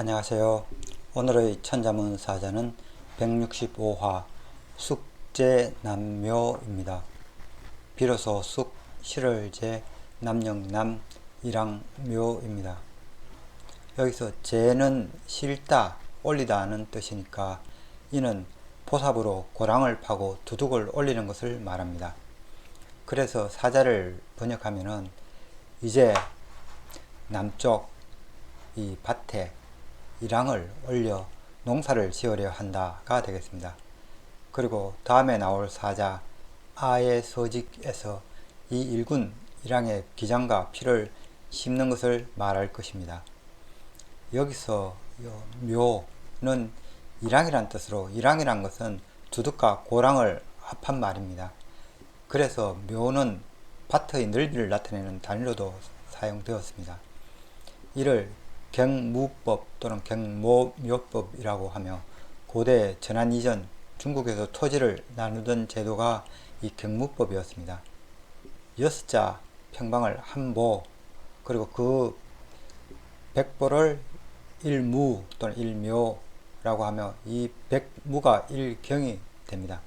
안녕하세요. 오늘의 천자문 사자는 165화 숙제남묘입니다. 비로소 숙, 실을제, 남영남, 일왕묘입니다. 여기서 제는 실다, 올리다는 뜻이니까 이는 보삽으로 고랑을 파고 두둑을 올리는 것을 말합니다. 그래서 사자를 번역하면은 이제 남쪽 이 밭에 일왕을 올려 농사를 지으려 한다가 되겠습니다. 그리고 다음에 나올 사자 아의 서직에서 이 일군 일왕의 기장과 피를 심는 것을 말할 것입니다. 여기서 묘는 일왕이란 뜻으로 일왕이란 것은 두둑과 고랑을 합한 말입니다. 그래서 묘는 밭의 넓이를 나타내는 단위로도 사용되었습니다. 이를 경무법 또는 경모묘법이라고 하며 고대 전한 이전 중국에서 토지를 나누던 제도가 이 경무법이었습니다. 6자 평방을 한 모, 그리고 그 백보를 일무 또는 일묘라고 하며 이 백무가 일경이 됩니다.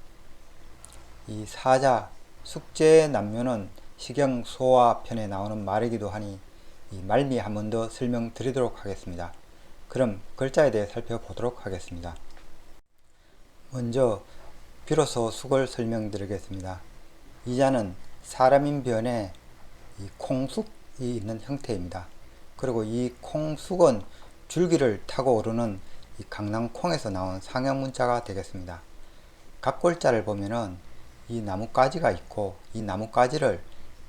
이 사자 숙제남묘는 시경소화 편에 나오는 말이기도 하니 이 말미 한 번 더 설명드리도록 하겠습니다. 그럼 글자에 대해 살펴보도록 하겠습니다. 먼저 비로소 숙을 설명드리겠습니다. 이 자는 사람인 변에 이 콩숙이 있는 형태입니다. 그리고 이 콩숙은 줄기를 타고 오르는 이 강낭콩에서 나온 상형 문자가 되겠습니다. 각골자를 보면은 이 나뭇가지가 있고 이 나뭇가지를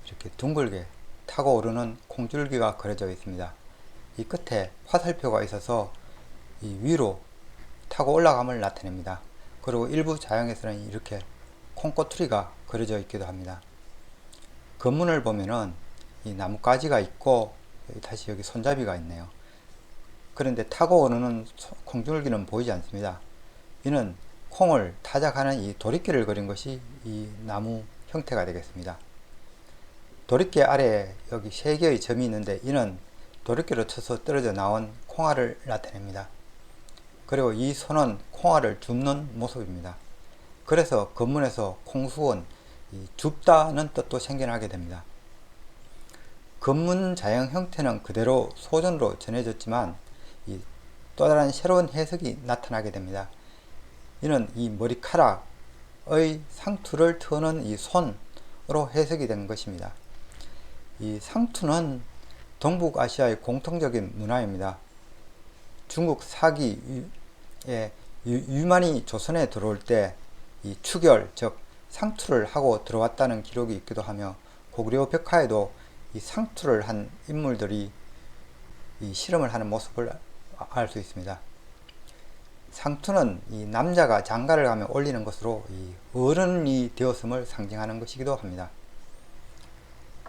이렇게 둥글게 타고 오르는 콩줄기가 그려져 있습니다. 이 끝에 화살표가 있어서 이 위로 타고 올라감을 나타냅니다. 그리고 일부 자연에서는 이렇게 콩꼬투리가 그려져 있기도 합니다. 겉문을 보면은 이 나뭇가지가 있고 다시 여기 손잡이가 있네요. 그런데 타고 오르는 콩줄기는 보이지 않습니다. 이는 콩을 타작하는 이 도리끼를 그린 것이 이 나무 형태가 되겠습니다. 도리끼 아래에 여기 3개의 점이 있는데 이는 도리끼로 쳐서 떨어져 나온 콩알을 나타냅니다. 그리고 이 손은 콩알을 줍는 모습입니다. 그래서 겉문에서 콩수은 줍다는 뜻도 생겨나게 됩니다. 겉문 자형 형태는 그대로 소전으로 전해졌지만 또 다른 새로운 해석이 나타나게 됩니다. 이는 이 머리카락의 상투를 트는 이 손으로 해석이 된 것입니다. 이 상투는 동북아시아의 공통적인 문화입니다. 중국 사기에 유만이 조선에 들어올 때 이 추결, 즉 상투를 하고 들어왔다는 기록이 있기도 하며 고구려 벽화에도 이 상투를 한 인물들이 이 실험을 하는 모습을 알 수 있습니다. 상투는 이 남자가 장가를 가며 올리는 것으로 이 어른이 되었음을 상징하는 것이기도 합니다.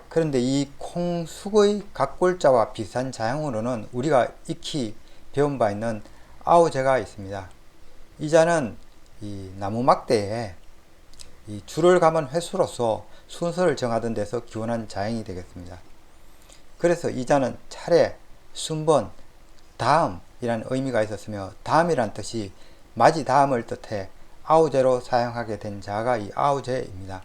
그런데 이 콩숙의 각골자와 비슷한 자형으로는 우리가 익히 배운 바 있는 아우제가 있습니다. 이 자는 이 나무 막대에 이 줄을 감은 횟수로서 순서를 정하던 데서 기원한 자형이 되겠습니다. 그래서 이 자는 차례, 순번, 다음이라는 의미가 있었으며 다음이란 뜻이 맞이 다음을 뜻해 아우제로 사용하게 된 자가 이 아우제입니다.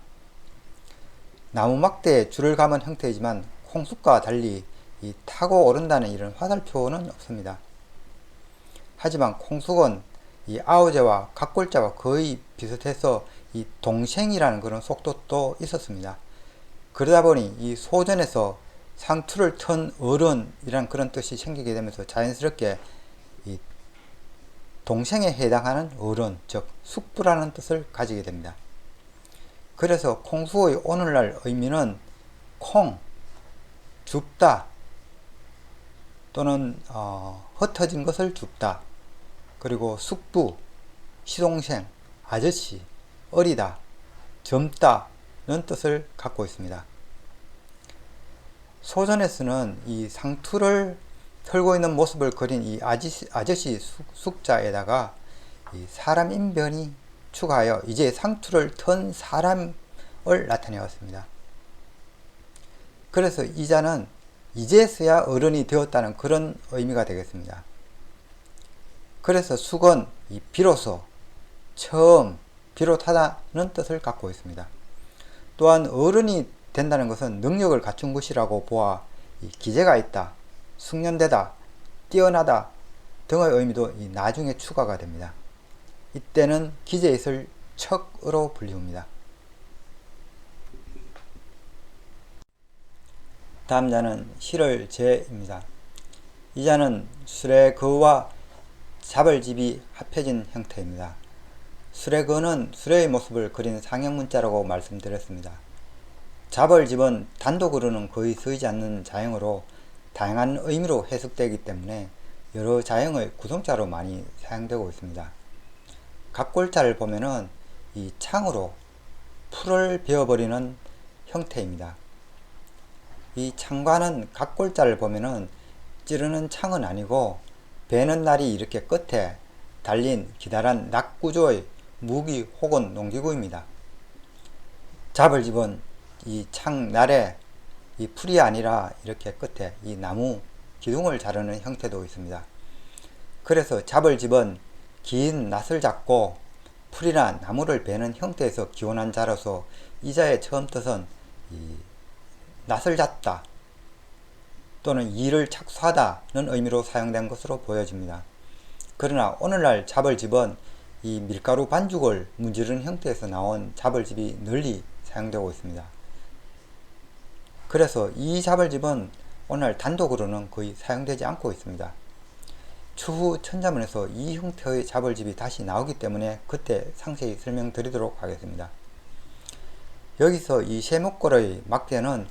나무 막대에 줄을 감은 형태이지만 콩숙과 달리 이 타고 오른다는 이런 화살표는 없습니다. 하지만 콩숙은 이 아우제와 각골자와 거의 비슷해서 이 동생이라는 그런 속도도 있었습니다. 그러다 보니 이 소전에서 상투를 튼 어른이란 그런 뜻이 생기게 되면서 자연스럽게 이 동생에 해당하는 어른, 즉 숙부라는 뜻을 가지게 됩니다. 그래서 콩수의 오늘날 의미는 콩, 줍다 또는 흩어진 것을 줍다, 그리고 숙부, 시동생, 아저씨, 어리다, 젊다는 뜻을 갖고 있습니다. 소전에서는 이 상투를 털고 있는 모습을 그린 이 아저씨 숙자에다가 이 사람 인변이 추가하여 이제 상투를 턴 사람을 나타내었습니다. 그래서 이 자는 이제서야 어른이 되었다는 그런 의미가 되겠습니다. 그래서 숙은 비로소, 처음, 비롯하다는 뜻을 갖고 있습니다. 또한 어른이 된다는 것은 능력을 갖춘 것이라고 보아 기재가 있다, 숙련되다, 뛰어나다 등의 의미도 나중에 추가가 됩니다. 이때는 기재에 있을 척으로 불리웁니다. 다음 자는 실을제입니다. 이 자는 수레거와 잡을집이 합해진 형태입니다. 수레거는 수레의 모습을 그린 상형문자라고 말씀드렸습니다. 잡을집은 단독으로는 거의 쓰이지 않는 자형으로 다양한 의미로 해석되기 때문에 여러 자형의 구성자로 많이 사용되고 있습니다. 각골자를 보면은 이 창으로 풀을 베어버리는 형태입니다. 이 창과는 각골자를 보면은 찌르는 창은 아니고 베는 날이 이렇게 끝에 달린 기다란 낙구조의 무기 혹은 농기구입니다. 잡을집은 이 창날에 이 풀이 아니라 이렇게 끝에 이 나무 기둥을 자르는 형태도 있습니다. 그래서 잡을집은 긴 낫을 잡고 풀이나 나무를 베는 형태에서 기원한 자로서 이 자의 처음 뜻은 이 낫을 잡다 또는 일을 착수하다는 의미로 사용된 것으로 보여집니다. 그러나 오늘날 잡을집은 이 밀가루 반죽을 문지르는 형태에서 나온 잡을집이 널리 사용되고 있습니다. 그래서 이 잡을집은 오늘 단독으로는 거의 사용되지 않고 있습니다. 추후 천자문에서 이 형태의 잡을집이 다시 나오기 때문에 그때 상세히 설명드리도록 하겠습니다. 여기서 이 세목골의 막대는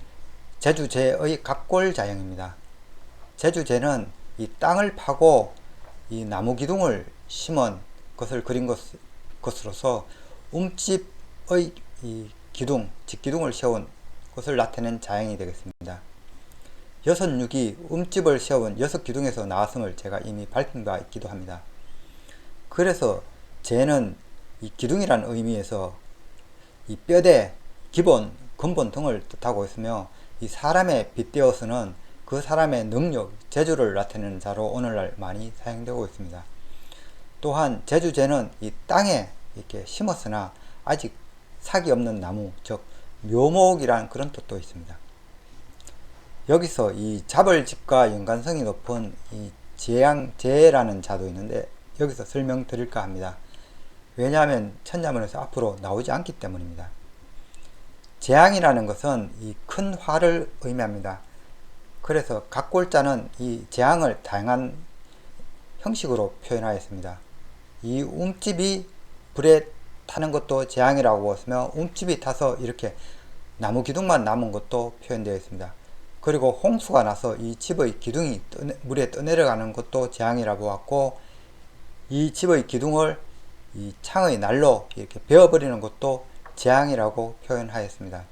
제주제의 각골자형입니다. 제주제는 이 땅을 파고 이 나무 기둥을 심은 것을 그린 것으로서 움집의 이 기둥, 직기둥을 세운 것을 나타낸 자형이 되겠습니다. 6육이 움집을 세운 6기둥에서 나왔음을 제가 이미 밝힌 바 있기도 합니다. 그래서 제는 이 기둥이라는 의미에서 이 뼈대, 기본, 근본 등을 뜻하고 있으며 이 사람에 빗대어서는 그 사람의 능력, 재주를 나타내는 자로 오늘날 많이 사용되고 있습니다. 또한 제주제는 이 땅에 이렇게 심었으나 아직 삭이 없는 나무, 즉 묘목이라는 그런 뜻도 있습니다. 여기서 이 잡을집과 연관성이 높은 이 재양제라는 자도 있는데 여기서 설명드릴까 합니다. 왜냐하면 천자문에서 앞으로 나오지 않기 때문입니다. 재앙이라는 것은 이 큰 화를 의미합니다. 그래서 각골자는 이 재앙을 다양한 형식으로 표현하였습니다. 이 움집이 불에 타는 것도 재앙이라고 했으며 움집이 타서 이렇게 나무 기둥만 남은 것도 표현되어 있습니다. 그리고 홍수가 나서 이 집의 기둥이 물에 떠내려가는 것도 재앙이라고 보았고 이 집의 기둥을 이 창의 날로 이렇게 베어버리는 것도 재앙이라고 표현하였습니다.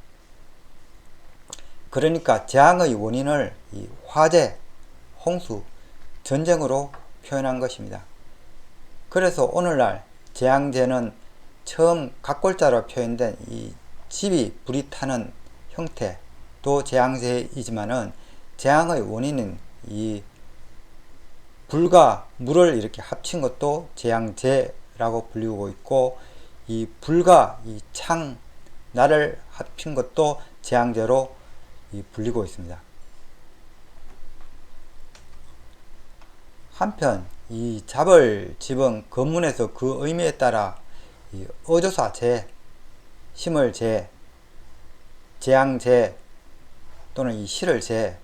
그러니까 재앙의 원인을 이 화재, 홍수, 전쟁으로 표현한 것입니다. 그래서 오늘날 재앙제는 처음 각골자로 표현된 이 집이 불이 타는 형태도 재앙제이지만은 재앙의 원인은 이 불과 물을 이렇게 합친 것도 재앙제라고 불리고 있고 이 불과 이 창, 날을 합친 것도 재앙제로 불리고 있습니다. 한편 이 잡을집은 건문에서 그 의미에 따라 이 어조사제, 심을제, 재앙제 또는 이 실을제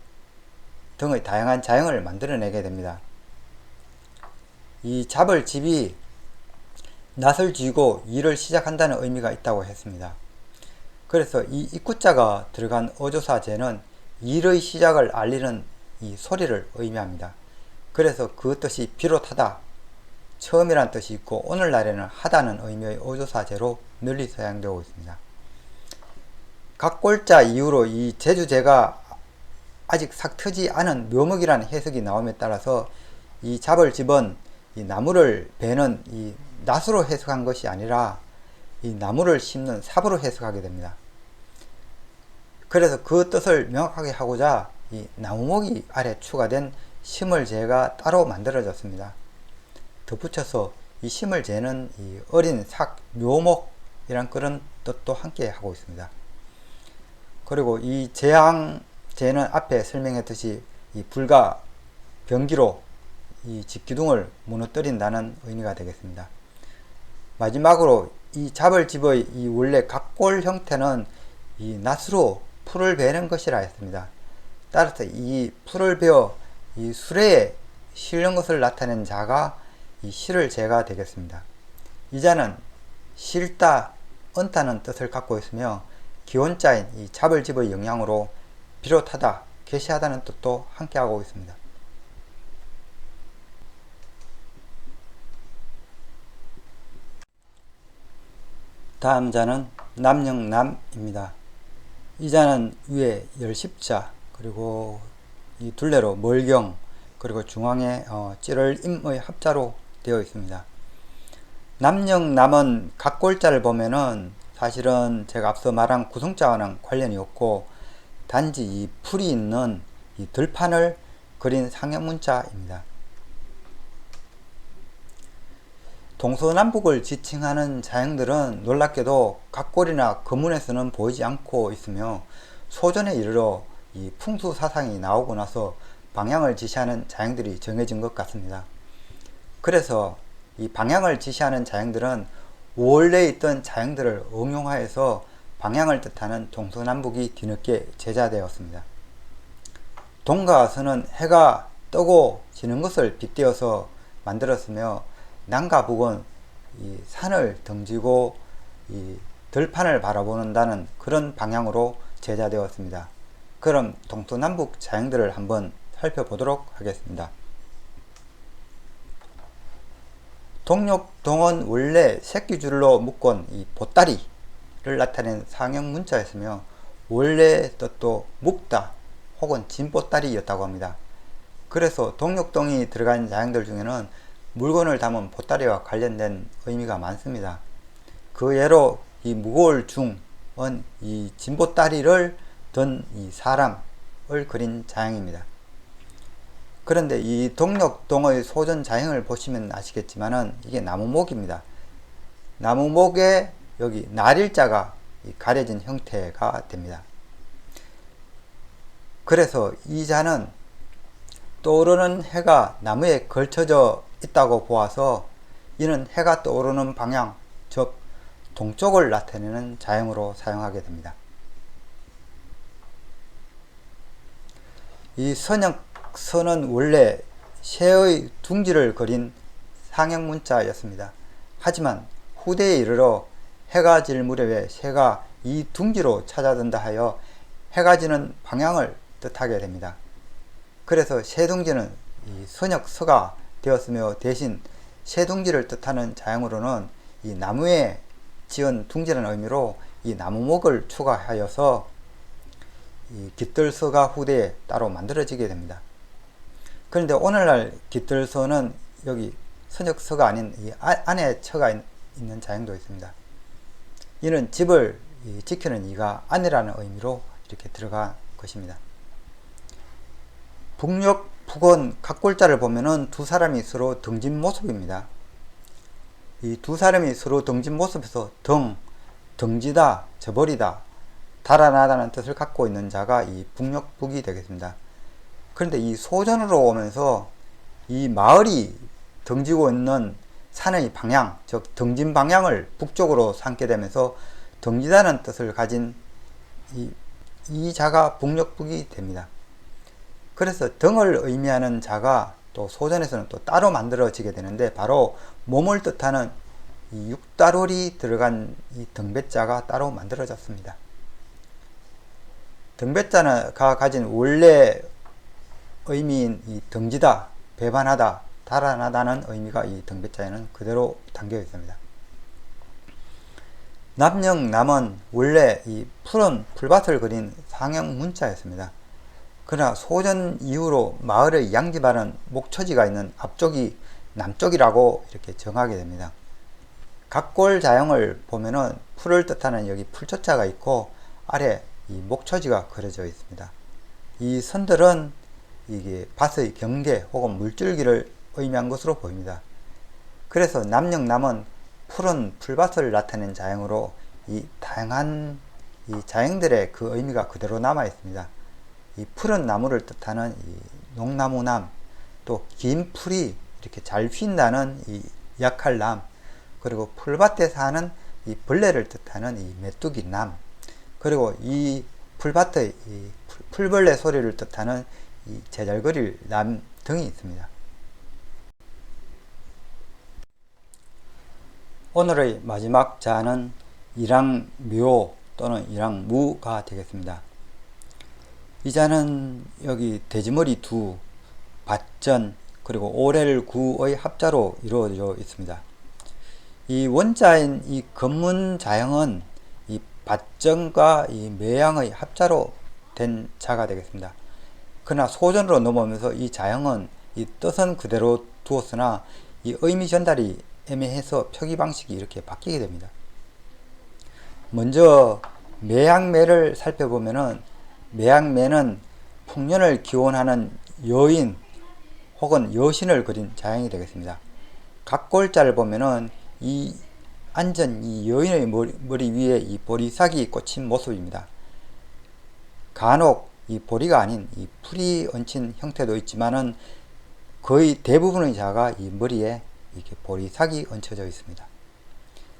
등의 다양한 자형을 만들어내게 됩니다. 이 잡을집이 낫을 쥐고 일을 시작한다는 의미가 있다고 했습니다. 그래서 이 입구자가 들어간 어조사제는 일의 시작을 알리는 이 소리를 의미합니다. 그래서 그 뜻이 비롯하다, 처음이란 뜻이 있고 오늘날에는 하다는 의미의 어조사제로 널리 사용되고 있습니다. 각골자 이후로 이 제주제가 아직 싹 트지 않은 묘목이라는 해석이 나옴에 따라서 이 잡을집은 이 나무를 베는 이 낫으로 해석한 것이 아니라 이 나무를 심는 삽으로 해석하게 됩니다. 그래서 그 뜻을 명확하게 하고자 이 나무목이 아래 추가된 심을제가 따로 만들어졌습니다. 덧붙여서 이 심을 재는 이 어린 삭, 묘목이란 그런 뜻도 함께 하고 있습니다. 그리고 이 재는 앞에 설명했듯이 이 불과 병기로 이 집기둥을 무너뜨린다는 의미가 되겠습니다. 마지막으로 이 잡을집의 이 원래 각골 형태는 이 낫으로 풀을 베는 것이라 했습니다. 따라서 이 풀을 베어 이 수레에 실는 것을 나타낸 자가 이 실을 재가 되겠습니다. 이 자는 실다, 얹다는 뜻을 갖고 있으며 기원자인 이 잡을집의 영향으로 비롯하다, 계시하다는 뜻도 함께하고 있습니다. 다음 자는 남영남입니다. 이 자는 위에 열십자, 그리고 이 둘레로 멀경, 그리고 중앙에 찌를임의 합자로 되어 있습니다. 남영남은 각골자를 보면은 사실은 제가 앞서 말한 구성자와는 관련이 없고 단지 이 풀이 있는 이 들판을 그린 상형문자입니다. 동서남북을 지칭하는 자형들은 놀랍게도 각골이나 거문에서는 보이지 않고 있으며 소전에 이르러 이 풍수사상이 나오고 나서 방향을 지시하는 자형들이 정해진 것 같습니다. 그래서 이 방향을 지시하는 자형들은 원래 있던 자형들을 응용하여서 방향을 뜻하는 동서남북이 뒤늦게 제자되었습니다. 동과 서는 해가 뜨고 지는 것을 빗대어서 만들었으며 남과 북은 이 산을 등지고 이 들판을 바라보는다는 그런 방향으로 제자되었습니다. 그럼 동서남북 자형들을 한번 살펴보도록 하겠습니다. 동력동은 원래 새끼줄로 묶은 이 보따리를 나타낸 상형 문자였으며 원래 뜻도 묶다 혹은 진보따리였다고 합니다. 그래서 동력동이 들어간 자형들 중에는 물건을 담은 보따리와 관련된 의미가 많습니다. 그 예로 이 무거울 중은 이 진보따리를 든 이 사람을 그린 자형입니다. 그런데 이 동력동의 소전 자형을 보시면 아시겠지만은 이게 나무목입니다. 나무목에 여기 날일자가 가려진 형태가 됩니다. 그래서 이 자는 떠오르는 해가 나무에 걸쳐져 있다고 보아서 이는 해가 떠오르는 방향, 즉 동쪽을 나타내는 자형으로 사용하게 됩니다. 이 선역선은 원래 새의 둥지를 그린 상형 문자였습니다. 하지만 후대에 이르러 해가 질 무렵에 새가 이 둥지로 찾아든다 하여 해가 지는 방향을 뜻하게 됩니다. 그래서 새둥지는 이 선역서가 되었으며 대신 새둥지를 뜻하는 자형으로는 이 나무에 지은 둥지라는 의미로 이 나무목을 추가하여서 이 깃들서가 후대에 따로 만들어지게 됩니다. 그런데 오늘날 깃들서는 여기 선역서가 아닌 이 안에 처가 있는 자형도 있습니다. 이는 집을 지키는 이가 아내라는 의미로 이렇게 들어간 것입니다. 북녘 북은 각골자를 보면은 두 사람이 서로 등진 모습입니다. 이 두 사람이 서로 등진 모습에서 등지다, 저버리다, 달아나다는 뜻을 갖고 있는 자가 이 북녘북이 되겠습니다. 그런데 이 소전으로 오면서 이 마을이 등지고 있는 산의 방향, 즉 등진 방향을 북쪽으로 삼게 되면서 등지다는 뜻을 가진 이 자가 북녘북이 됩니다. 그래서 등을 의미하는 자가 또 소전에서는 또 따로 만들어지게 되는데 바로 몸을 뜻하는 이 육다롤이 들어간 이 등배자가 따로 만들어졌습니다. 등배자가 가진 원래 의미인 이 등지다, 배반하다, 달아나다는 의미가 이 등배자에는 그대로 담겨 있습니다. 남영남은 원래 이 푸른 풀밭을 그린 상형 문자였습니다. 그러나 소전 이후로 마을의 양지바른 목처지가 있는 앞쪽이 남쪽이라고 이렇게 정하게 됩니다. 각골 자형을 보면은 풀을 뜻하는 여기 풀초자가 있고 아래 이 목처지가 그려져 있습니다. 이 선들은 이게 밭의 경계 혹은 물줄기를 의미한 것으로 보입니다. 그래서 남영남은 푸른 풀밭을 나타낸 자형으로 이 다양한 이 자형들의 그 의미가 그대로 남아 있습니다. 이 푸른 나무를 뜻하는 이 농나무남, 또 긴 풀이 이렇게 잘 휜다는 이 약할남, 그리고 풀밭에 사는 이 벌레를 뜻하는 이 메뚜기남, 그리고 이 풀밭의 이 풀벌레 소리를 뜻하는 이 제잘거릴 남 등이 있습니다. 오늘의 마지막 자는 일왕묘 또는 일왕무가 되겠습니다. 이 자는 여기 돼지머리 두, 밭전, 그리고 오렐구의 합자로 이루어져 있습니다. 이 원자인 이 검문 자형은 이 밭전과 이 매양의 합자로 된 자가 되겠습니다. 그러나 소전으로 넘어오면서 이 자형은 이 뜻은 그대로 두었으나 이 의미 전달이 애매해서 표기 방식이 이렇게 바뀌게 됩니다. 먼저 매양매를 살펴보면은 매양매는 풍년을 기원하는 여인 혹은 여신을 그린 자형이 되겠습니다. 각골자를 보면은 이 앉은 이 여인의 머리 위에 이 보리싹이 꽂힌 모습입니다. 간혹 이 보리가 아닌 이 풀이 얹힌 형태도 있지만은 거의 대부분의 자가 이 머리에 이렇게 보리싹이 얹혀져 있습니다.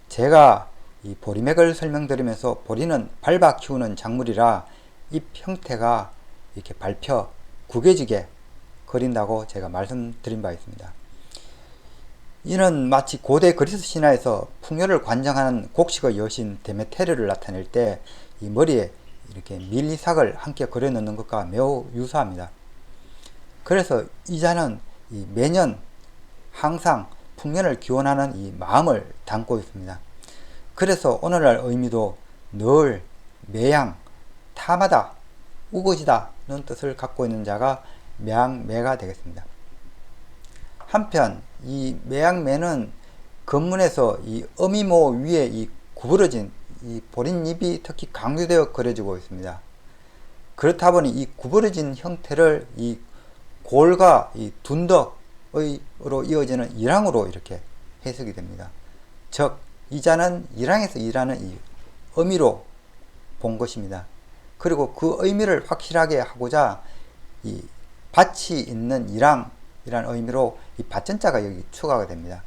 제가 이 보리맥을 설명드리면서 보리는 밟아 키우는 작물이라 잎 형태가 이렇게 밟혀 구겨지게 그린다고 제가 말씀드린 바 있습니다. 이는 마치 고대 그리스 신화에서 풍요를 관장하는 곡식의 여신 데메테르를 나타낼 때 이 머리에 이렇게 밀리삭을 함께 그려 넣는 것과 매우 유사합니다. 그래서 이 자는 이 매년 항상 풍년을 기원하는 이 마음을 담고 있습니다. 그래서 오늘날 의미도 늘 매양, 타마다, 우거지다는 뜻을 갖고 있는 자가 매양매가 되겠습니다. 한편 이 매양매는 건문에서 이 어미모 위에 이 구부러진 이 보릿잎이 특히 강조되어 그려지고 있습니다. 그렇다 보니 이 구부러진 형태를 이 골과 이 둔덕으로 이어지는 일항으로 이렇게 해석이 됩니다. 즉, 이 자는 일항에서 일하는 이 의미로 본 것입니다. 그리고 그 의미를 확실하게 하고자 이 밭이 있는 일항이라는 의미로 이 밭전자가 여기 추가가 됩니다.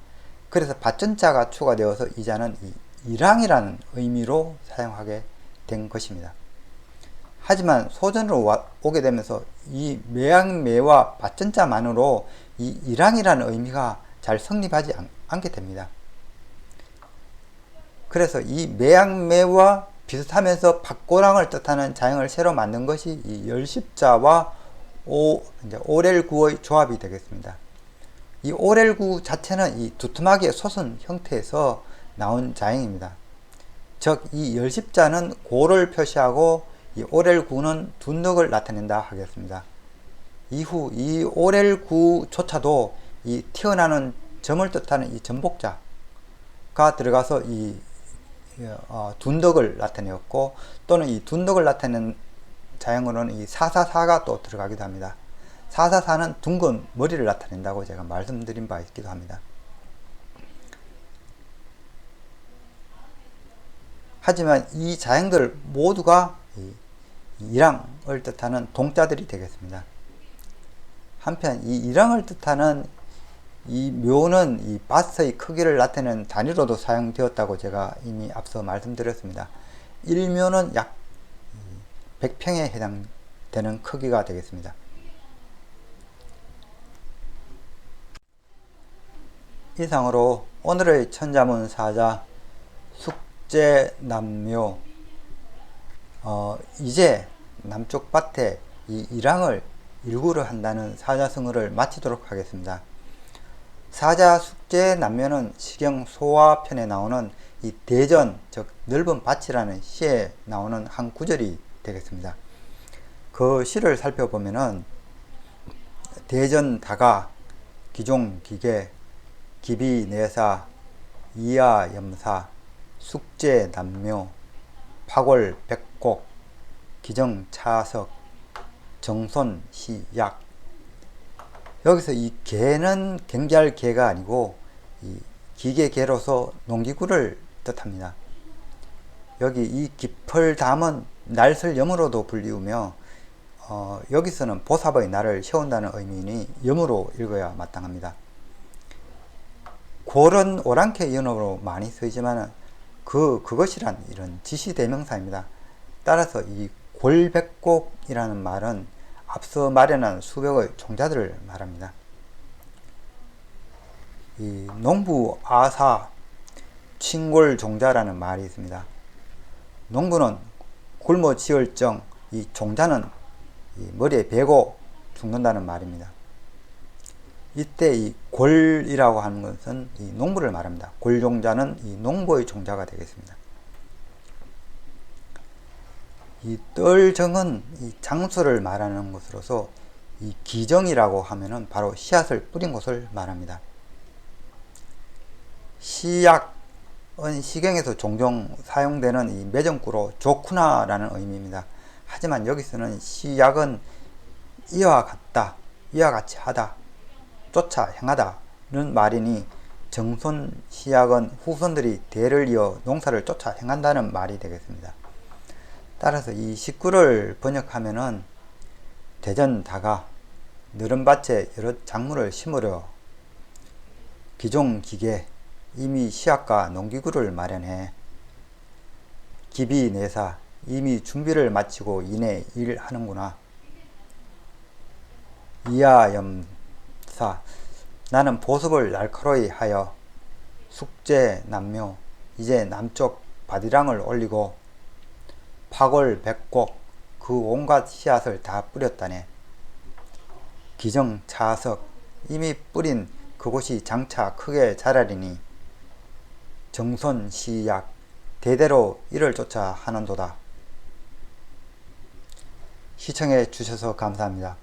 그래서 밭전자가 추가되어서 이 자는 이 일항이라는 의미로 사용하게 된 것입니다. 하지만 소전으로 오게 되면서 이 매양매와 밭전자만으로 이 일항이라는 의미가 잘 성립하지 않게 됩니다. 그래서 이 매양매와 비슷하면서 밭고랑을 뜻하는 자형을 새로 만든 것이 이 열십자와 오렐구의 조합이 되겠습니다. 이 오렐구 자체는 이 두툼하게 솟은 형태에서 나온 자형입니다. 즉, 이 열십자는 고를 표시하고 이 오렐구는 둔덕을 나타낸다 하겠습니다. 이후 이 오렐구조차도 이 튀어나오는 점을 뜻하는 이 전복자가 들어가서 이 둔덕을 나타내었고, 또는 이 둔덕을 나타내는 자형으로는 이 사사사가 또 들어가기도 합니다. 사사사는 둥근 머리를 나타낸다고 제가 말씀드린 바 있기도 합니다. 하지만 이 자형들 모두가 일항을 뜻하는 동자들이 되겠습니다. 한편 이 일항을 뜻하는 이 묘는 이 밭의 크기를 나타내는 단위로도 사용되었다고 제가 이미 앞서 말씀드렸습니다. 1묘는 약 100평에 해당되는 크기가 되겠습니다. 이상으로 오늘의 천자문 사자 숙제남묘 이제 남쪽 밭에 이 일항을 일구를 한다는 사자성어를 마치도록 하겠습니다. 사자 숙제남묘는 시경 소화편에 나오는 이 대전, 즉 넓은 밭이라는 시에 나오는 한 구절이 되겠습니다. 그 시를 살펴보면은 대전다가 기종기계 기비내사 이하염사 숙제남묘 파골백곡 기정차석 정손시약. 여기서 이 개는 경계할 개가 아니고 이 기계개로서 농기구를 뜻합니다. 여기 이 기펄담은 날설염으로도 불리우며 여기서는 보삽의 날을 세운다는 의미니 염으로 읽어야 마땅합니다. 골은 오랑캐 연어로 많이 쓰이지만 그것이란 이런 지시대명사입니다. 따라서 이 골백곡이라는 말은 앞서 마련한 수백의 종자들을 말합니다. 이 농부 아사 칭골종자라는 말이 있습니다. 농부는 굶어 지을정 이 종자는 이 머리에 베고 죽는다는 말입니다. 이때 이 골이라고 하는 것은 이 농부를 말합니다. 골종자는 이 농부의 종자가 되겠습니다. 이 떨정은 이 장소를 말하는 것으로서 이 기정이라고 하면은 바로 씨앗을 뿌린 곳을 말합니다. 시약은 시경에서 종종 사용되는 이 매정구로 좋구나라는 의미입니다. 하지만 여기서는 시약은 이와 같다, 이와 같이 하다, 쫓아 행하다는 말이니 정손 시약은 후손들이 대를 이어 농사를 쫓아 행한다는 말이 되겠습니다. 따라서 이 19를 번역하면은 대전다가 너른 밭에 여러 작물을 심으려 기종기계 이미 시약과 농기구를 마련해 기비내사 이미 준비를 마치고 이내 일하는구나. 이하염사 나는 보습을 날카로이 하여 숙제 남묘 이제 남쪽 바디랑을 올리고 파골 백곡 그 온갖 씨앗을 다 뿌렸다네. 기정 차석 이미 뿌린 그곳이 장차 크게 자라리니 정손 시약 대대로 이를 쫓아 하는도다. 시청해 주셔서 감사합니다.